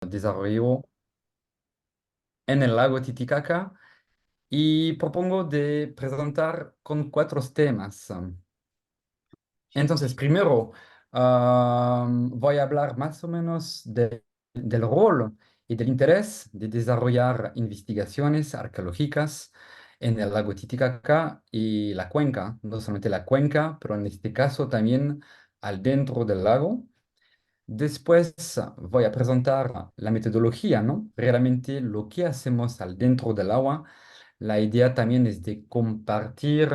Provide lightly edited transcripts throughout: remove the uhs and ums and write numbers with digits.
Desarrollo en el lago Titicaca y propongo de presentar con cuatro temas. Entonces, primero, voy a hablar más o menos del rol y del interés de desarrollar investigaciones arqueológicas en el lago Titicaca y la cuenca, no solamente la cuenca, pero en este caso también al dentro del lago. Después voy a presentar la metodología, ¿no? Realmente lo que hacemos al dentro del agua. La idea también es de compartir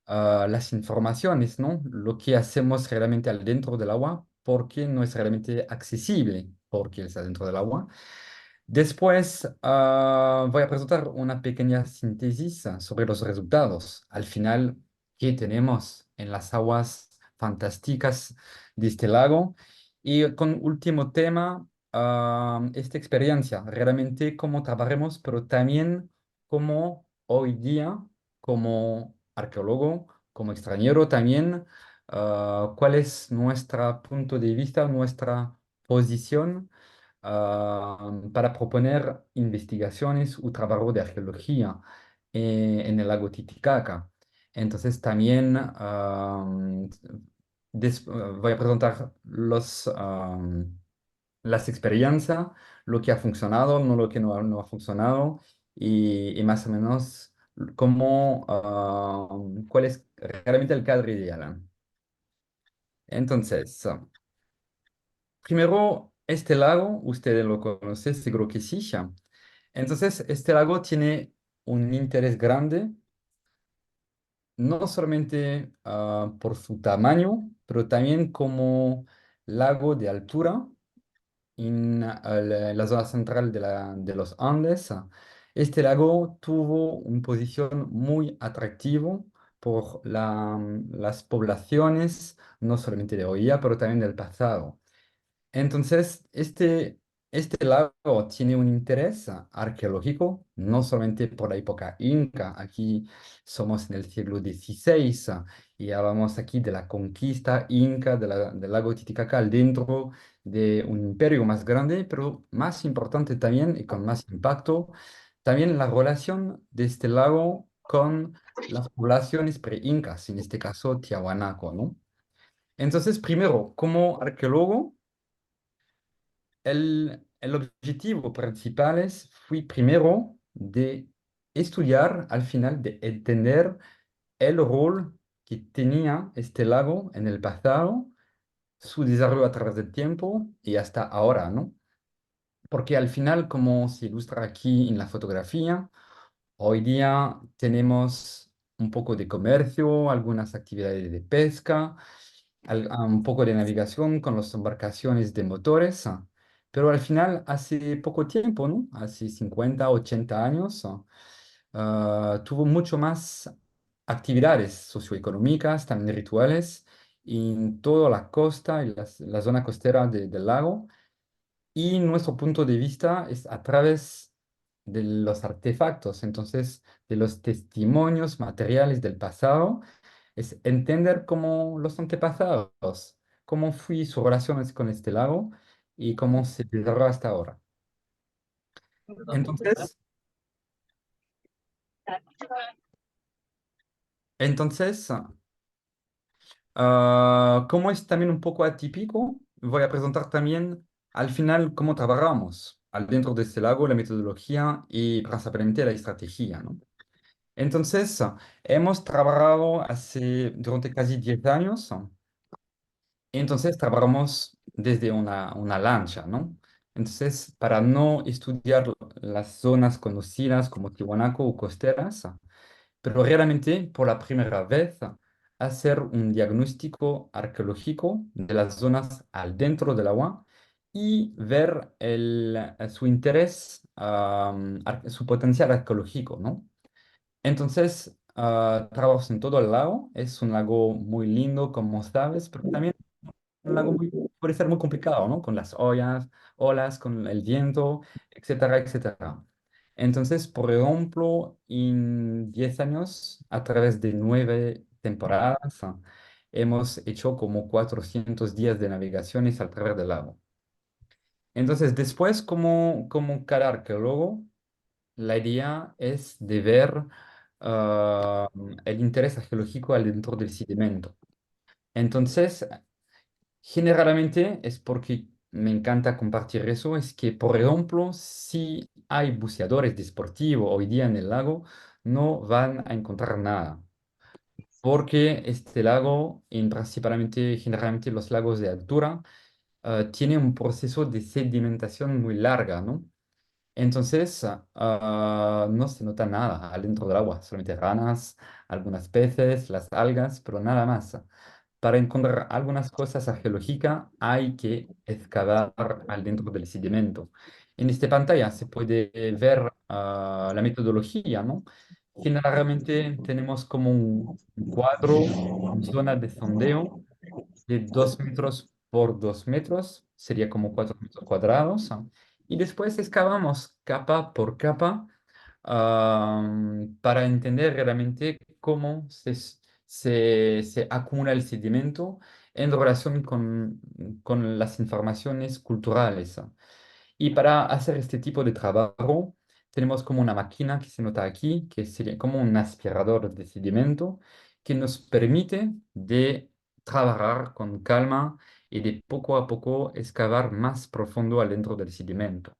las informaciones, ¿no? Lo que hacemos realmente al dentro del agua, porque no es realmente accesible, porque está dentro del agua. Después voy a presentar una pequeña síntesis sobre los resultados. Al final, ¿qué tenemos en las aguas fantásticas de este lago? Y con último tema, esta experiencia, realmente cómo trabajemos, pero también cómo hoy día, como arqueólogo, como extranjero también, cuál es nuestro punto de vista, nuestra posición para proponer investigaciones o trabajo de arqueología en el lago Titicaca. Entonces también voy a presentar las experiencias, lo que ha funcionado, no lo que no ha funcionado y más o menos cuál es realmente el cadro ideal. Entonces, primero, este lago, ustedes lo conocen, seguro que sí. Ya. Entonces, este lago tiene un interés grande, no solamente por su tamaño, pero también como lago de altura en la zona central de los Andes. Este lago tuvo una posición muy atractiva por las poblaciones, no solamente de hoy día, pero también del pasado. Entonces, este lago tiene un interés arqueológico, no solamente por la época inca, aquí somos en el siglo XVI y hablamos aquí de la conquista inca del lago Titicaca dentro de un imperio más grande, pero más importante también y con más impacto, también la relación de este lago con las poblaciones pre-incas, en este caso Tiahuanaco, ¿no? Entonces, primero, como arqueólogo, el objetivo principal fue primero de estudiar, al final de entender el rol que tenía este lago en el pasado, su desarrollo a través del tiempo y hasta ahora, ¿no? Porque al final, como se ilustra aquí en la fotografía, hoy día tenemos un poco de comercio, algunas actividades de pesca, un poco de navegación con las embarcaciones de motores, pero al final hace poco tiempo, ¿no? Hace 50, 80 años, tuvo mucho más actividades socioeconómicas, también rituales, en toda la costa y la zona costera del lago. Y nuestro punto de vista es a través de los artefactos, entonces de los testimonios materiales del pasado, es entender cómo los antepasados, cómo fue su relaciones con este lago y cómo se desarrolló hasta ahora. Entonces, entonces, como es también un poco atípico, voy a presentar también al final cómo trabajamos al dentro de este lago, la metodología y principalmente la estrategia, ¿no? Entonces, hemos trabajado durante casi 10 años. Entonces, trabajamos desde una lancha, ¿no? Entonces, para no estudiar las zonas conocidas como Tiwanaku o costeras, pero realmente por la primera vez hacer un diagnóstico arqueológico de las zonas al dentro del agua y ver su interés, su potencial arqueológico, ¿no? Entonces, trabajamos en todo el lago. Es un lago muy lindo, como sabes, pero también un lago puede ser muy complicado, ¿no? Con las olas, con el viento, etcétera, etcétera. Entonces, por ejemplo, en 10 años, a través de 9 temporadas, hemos hecho como 400 días de navegaciones a través del lago. Entonces, después, como cada arqueólogo, la idea es de ver ah, el interés arqueológico dentro del sedimento. Entonces, generalmente es porque me encanta compartir eso, es que, por ejemplo, si hay buceadores deportivos hoy día en el lago, no van a encontrar nada, porque este lago, principalmente, generalmente los lagos de altura, tiene un proceso de sedimentación muy larga, ¿no? Entonces, no se nota nada adentro del agua, solamente ranas, algunas peces, las algas, pero nada más. Para encontrar algunas cosas arqueológicas hay que excavar al dentro del sedimento. En esta pantalla se puede ver la metodología, ¿no? Generalmente tenemos como un cuadro, una zona de sondeo de 2 metros por 2 metros, sería como 4 metros cuadrados. Y después excavamos capa por capa para entender realmente cómo se acumula el sedimento en relación con las informaciones culturales. Y para hacer este tipo de trabajo, tenemos como una máquina que se nota aquí, que sería como un aspirador de sedimento, que nos permite de trabajar con calma y de poco a poco excavar más profundo adentro del sedimento.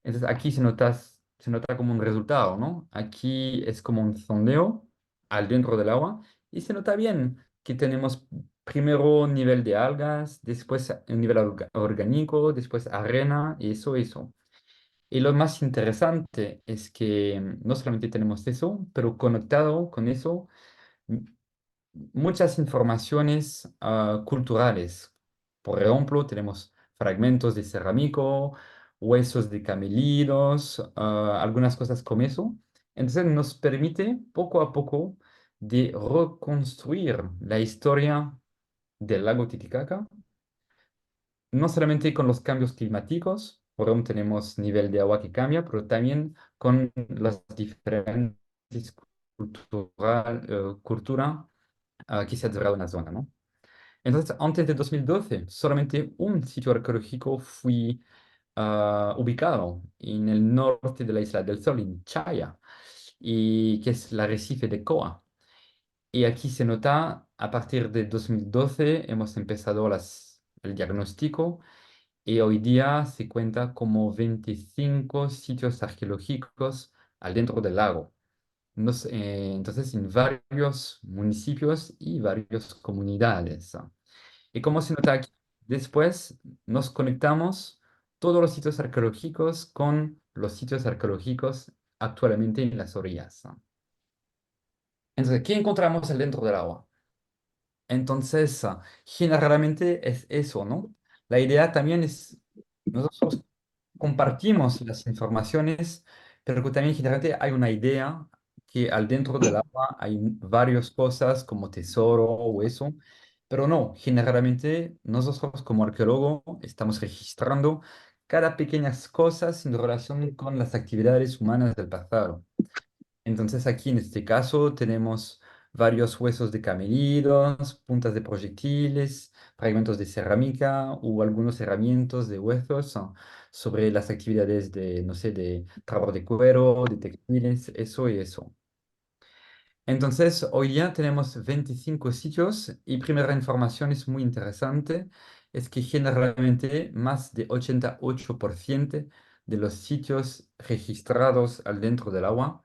Entonces aquí se nota como un resultado, ¿no? Aquí es como un sondeo al dentro del agua y se nota bien que tenemos primero nivel de algas, después un nivel orgánico, después arena y eso. Y lo más interesante es que no solamente tenemos eso, pero conectado con eso muchas informaciones culturales. Por ejemplo, tenemos fragmentos de cerámico, huesos de camelidos, algunas cosas como eso. Entonces nos permite poco a poco de reconstruir la historia del lago Titicaca, no solamente con los cambios climáticos, por ejemplo, tenemos nivel de agua que cambia, pero también con las diferentes cultura que se ha desarrollado en la zona, ¿no? Entonces, antes de 2012, solamente un sitio arqueológico fue ubicado en el norte de la Isla del Sol, en Chaya, y que es el arrecife de Coa. Y aquí se nota, a partir de 2012 hemos empezado el diagnóstico y hoy día se cuenta como 25 sitios arqueológicos al dentro del lago. Entonces, en varios municipios y varias comunidades. Y como se nota aquí, después nos conectamos todos los sitios arqueológicos con los sitios arqueológicos actualmente en las orillas. Entonces, ¿qué encontramos dentro del agua? Entonces, generalmente es eso, ¿no? La idea también es, nosotros compartimos las informaciones, pero que también generalmente hay una idea que al dentro del agua hay varias cosas como tesoro o eso, pero no, generalmente nosotros como arqueólogos estamos registrando cada pequeña cosa en relación con las actividades humanas del pasado. Entonces aquí en este caso tenemos varios huesos de camellidos, puntas de proyectiles, fragmentos de cerámica o algunos herramientas de huesos sobre las actividades de, no sé, de trabajo de cuero, de textiles, eso y eso. Entonces hoy día tenemos 25 sitios y primera información es muy interesante, es que generalmente más de 88% de los sitios registrados al dentro del agua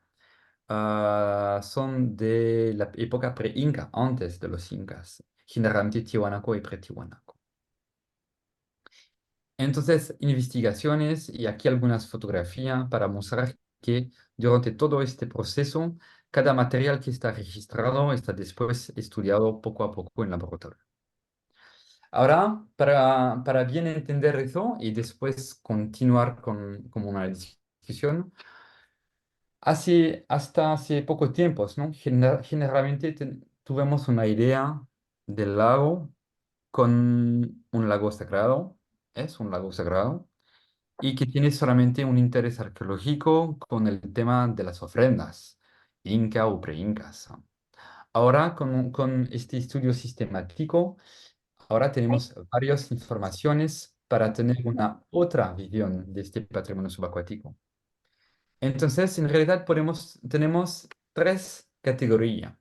son de la época pre-inca, antes de los incas, generalmente Tiwanaku y pre-Tiwanaku. Entonces, investigaciones y aquí algunas fotografías para mostrar que durante todo este proceso, cada material que está registrado está después estudiado poco a poco en laboratorio. Ahora, para bien entender eso y después continuar con una discusión, hasta hace poco tiempo, ¿no? Generalmente tuvimos una idea del lago con un lago sagrado, es un lago sagrado, y que tiene solamente un interés arqueológico con el tema de las ofrendas, inca o pre-incas. Ahora, con este estudio sistemático, ahora tenemos varias informaciones para tener una otra visión de este patrimonio subacuático. Entonces, en realidad tenemos tres categorías.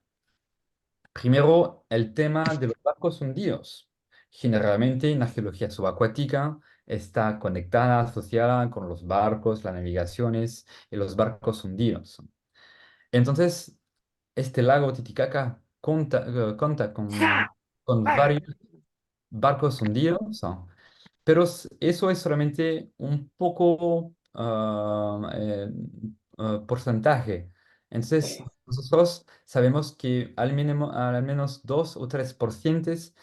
Primero, el tema de los barcos hundidos. Generalmente en la geología subacuática está conectada, asociada con los barcos, las navegaciones y los barcos hundidos. Entonces, este lago Titicaca cuenta con varios barcos hundidos, ¿no? Pero eso es solamente un poco porcentaje. Entonces, nosotros sabemos que al menos 2 o 3%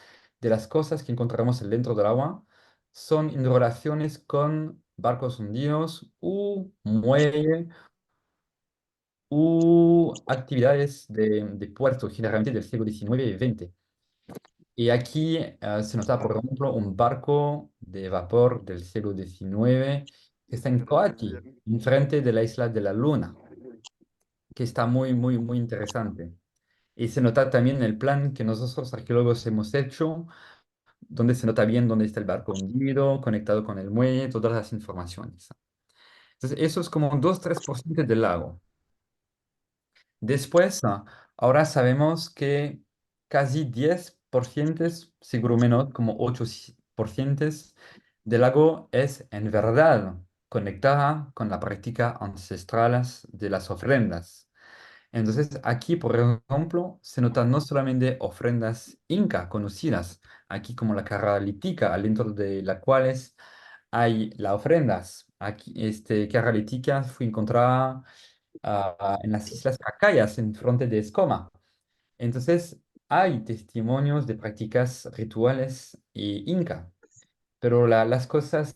de las cosas que encontramos dentro del agua son en relaciones con barcos hundidos u muelle u actividades de puerto, generalmente del siglo XIX y XX. Y aquí se nota, por ejemplo, un barco de vapor del siglo XIX que está en Coati, enfrente de la isla de la Luna, que está muy, muy, muy interesante. Y se nota también el plan que nosotros arqueólogos hemos hecho, donde se nota bien dónde está el barco hundido, conectado con el muelle, todas las informaciones. Entonces, eso es como 2 o 3% del lago. Después, ahora sabemos que casi 10%, seguro menos, como 8% del lago es en verdad conectada con la práctica ancestral de las ofrendas. Entonces, aquí, por ejemplo, se notan no solamente ofrendas inca conocidas, aquí como la carrara lítica, dentro de las cuales hay las ofrendas. Aquí, carrara lítica fue encontrada en las Islas Cacayas, en frente de Escoma. Entonces, hay testimonios de prácticas rituales inca, pero las cosas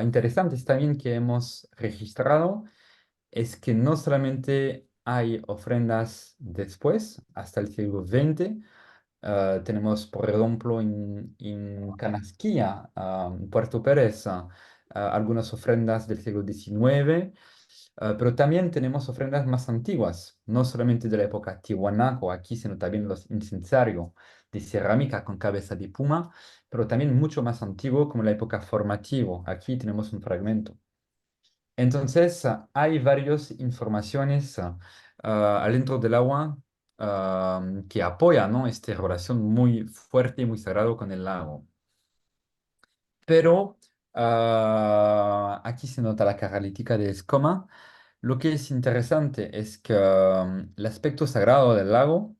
interesantes también que hemos registrado es que no solamente hay ofrendas después, hasta el siglo XX, tenemos, por ejemplo, en Canasquilla, en Puerto Pérez, algunas ofrendas del siglo XIX, pero también tenemos ofrendas más antiguas, no solamente de la época tihuanaco, aquí se nota bien los incensarios de cerámica con cabeza de puma, pero también mucho más antiguo como la época formativo. Aquí tenemos un fragmento. Entonces, hay varias informaciones adentro del agua que apoyan, ¿no?, esta relación muy fuerte y muy sagrado con el lago. Pero aquí se nota la característica de Escoma. Lo que es interesante es que el aspecto sagrado del lago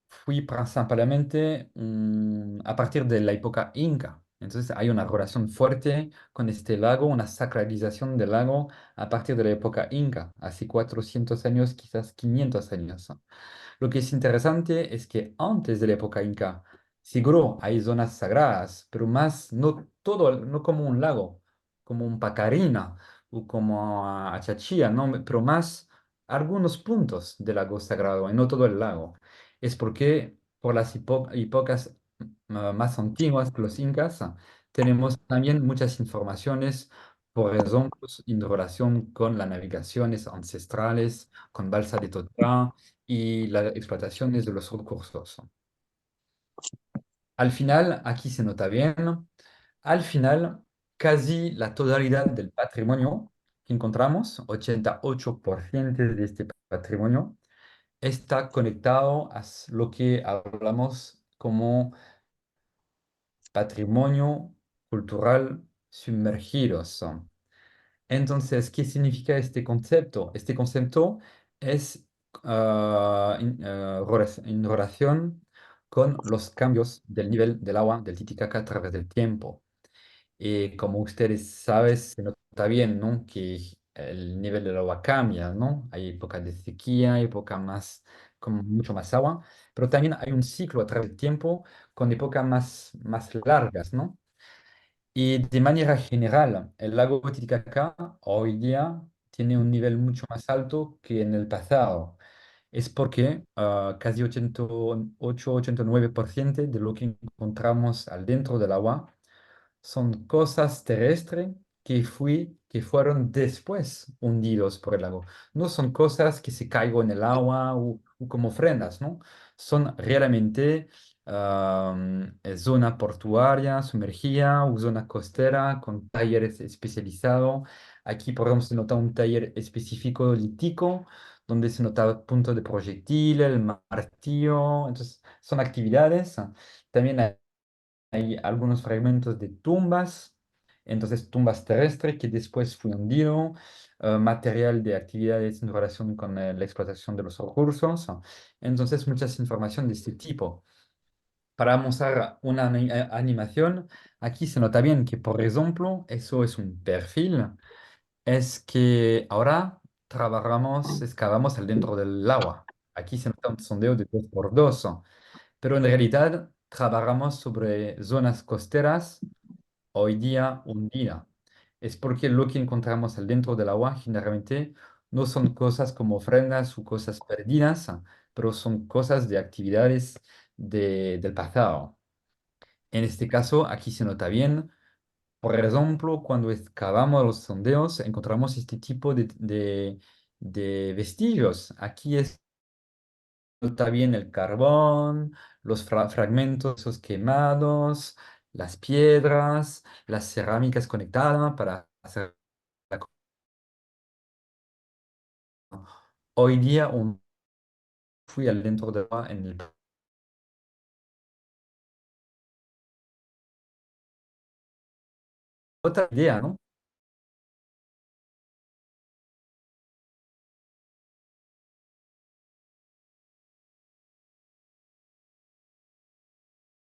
fue principalmente a partir de la época inca. Entonces hay una relación fuerte con este lago, una sacralización del lago a partir de la época inca, hace 400 años, quizás 500 años. Lo que es interesante es que antes de la época inca, seguro hay zonas sagradas, pero más no todo, no como un lago, como un Pacarina o como Achachía, ¿no? Pero más algunos puntos del lago sagrado y no todo el lago. Es porque por las épocas más antiguas que los incas, tenemos también muchas informaciones, por ejemplo, en relación con las navegaciones ancestrales, con Balsa de Totora y las explotaciones de los recursos. Al final, aquí se nota bien, al final, casi la totalidad del patrimonio que encontramos, 88% de este patrimonio, está conectado a lo que hablamos como patrimonio cultural sumergidos. Entonces, ¿qué significa este concepto? Este concepto es en relación con los cambios del nivel del agua del Titicaca a través del tiempo. Y como ustedes saben, se nota bien, ¿no?, que el nivel del agua cambia, ¿no? Hay épocas de sequía, época más, con mucho más agua, pero también hay un ciclo a través del tiempo con épocas más largas, ¿no? Y de manera general, el lago Titicaca hoy día tiene un nivel mucho más alto que en el pasado. Es porque casi 88-89% de lo que encontramos al dentro del agua son cosas terrestres que fueron después hundidos por el lago. No son cosas que se caigan en el agua o como ofrendas, ¿no? Son realmente zona portuaria, sumergida, o zona costera con talleres especializados. Aquí, por ejemplo, se nota un taller específico lítico, donde se nota punto de proyectil, el martillo. Entonces, son actividades. También hay algunos fragmentos de tumbas, entonces tumbas terrestres que después fue hundido, material de actividades en relación con la explotación de los recursos. Entonces, muchas información de este tipo. Para mostrar una animación, aquí se nota bien que, por ejemplo, eso es un perfil, es que ahora trabajamos, excavamos al dentro del agua. Aquí se nota un sondeo de 2x2, pero en realidad trabajamos sobre zonas costeras hoy día hundida. Es porque lo que encontramos al dentro del agua generalmente no son cosas como ofrendas o cosas perdidas, pero son cosas de actividades del pasado. En este caso, aquí se nota bien. Por ejemplo, cuando excavamos los sondeos, encontramos este tipo de vestigios. Aquí está bien el carbón, los fragmentos esos quemados, las piedras, las cerámicas conectadas para hacer la Hoy día fui al dentro de agua en el... Otra idea, ¿no?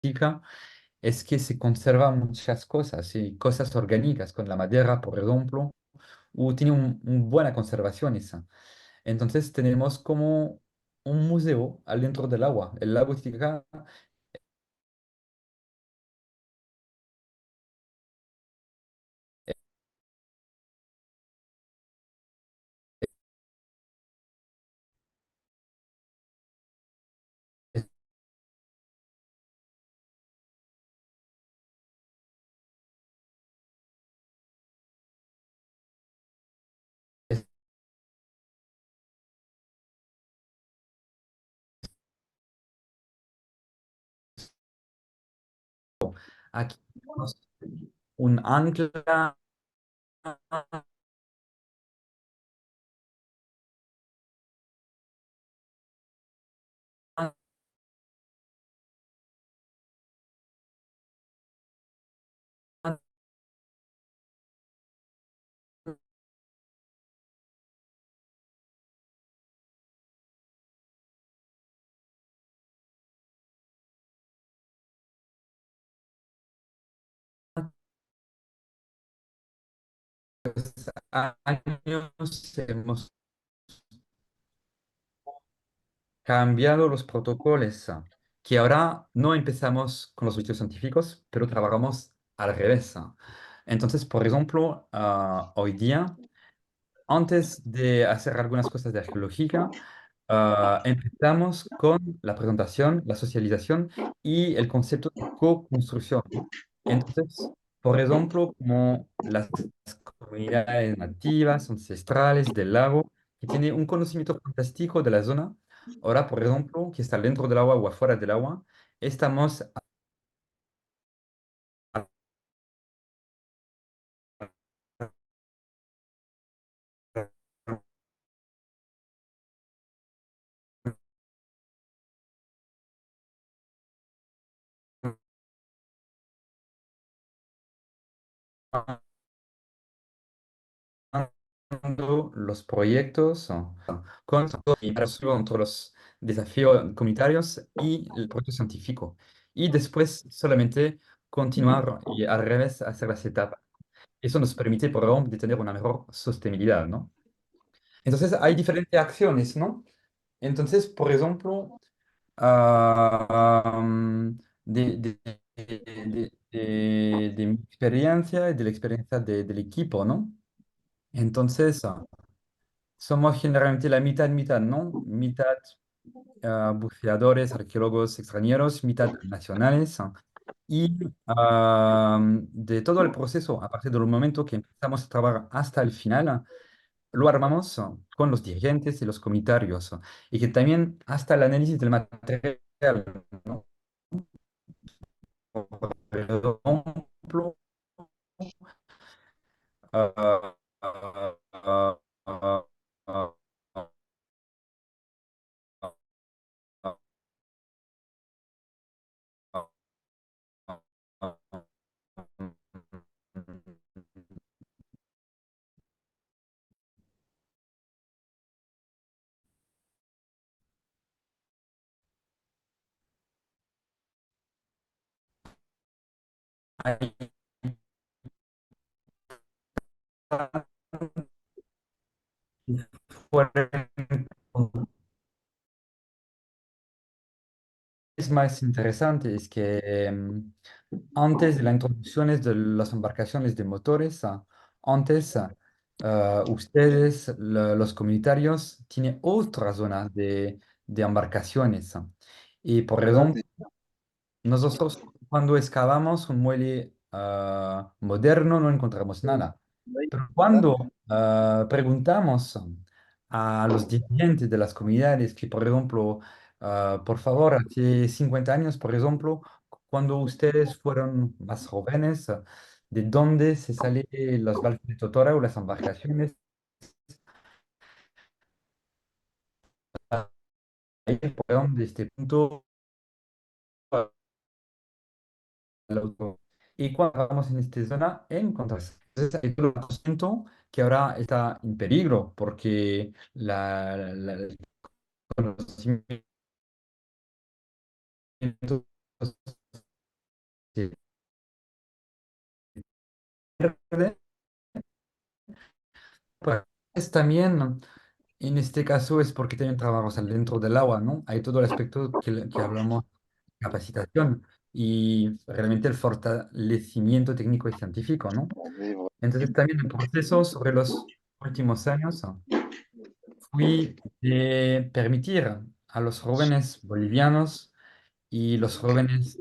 Chica, es que se conservan muchas cosas, y cosas orgánicas con la madera, por ejemplo, tiene una buena conservación esa. Entonces tenemos como un museo al dentro del agua. El lago Titicaca es, es- aquí tenemos un ancla años hemos cambiado los protocolos, que ahora no empezamos con los estudios científicos, pero trabajamos al revés. Entonces, por ejemplo, hoy día, antes de hacer algunas cosas de arqueología, empezamos con la presentación, la socialización y el concepto de co-construcción. Entonces, por ejemplo, como las comunidades nativas, ancestrales del lago, que tienen un conocimiento fantástico de la zona, ahora, por ejemplo, que está dentro del agua o afuera del agua, estamos los proyectos con y entre los desafíos comunitarios y el proyecto científico. Y después solamente continuar y al revés hacer las etapas. Eso nos permite, por ejemplo, de tener una mejor sostenibilidad, ¿no? Entonces hay diferentes acciones, ¿no? Entonces, por ejemplo, de mi experiencia y de la experiencia del equipo, ¿no? Entonces, somos generalmente la mitad, mitad, ¿no? Mitad buceadores, arqueólogos extranjeros, mitad nacionales. Y de todo el proceso, a partir del momento que empezamos a trabajar hasta el final, lo armamos con los dirigentes y los comitarios. Y que también hasta el análisis del material, ¿no? ejemplo, ah, ah, ah, ah, ah, ah, ah, ah, ah, ah, ahí fueron es más interesante es que antes de la introducción de las embarcaciones de motores, antes ustedes, los comunitarios, tienen otras zonas de embarcaciones. Y por ejemplo, nosotros cuando excavamos un muelle moderno no encontramos nada. Pero cuando preguntamos a los dirigentes de las comunidades que, por ejemplo, por favor, hace 50 años, por ejemplo, cuando ustedes fueron más jóvenes, ¿de dónde se salen los barcos de Totora o las embarcaciones? Ahí fueron de este punto al otro. Y cuando vamos en esta zona, encontramos. Entonces, hay todo el conocimiento que ahora está en peligro porque el conocimiento se pierde. Pues también, en este caso, es porque también trabajamos dentro del agua, ¿no? Hay todo el aspecto que hablamos de capacitación y realmente el fortalecimiento técnico y científico, ¿no? Entonces, también el proceso sobre los últimos años fue de permitir a los jóvenes bolivianos y los jóvenes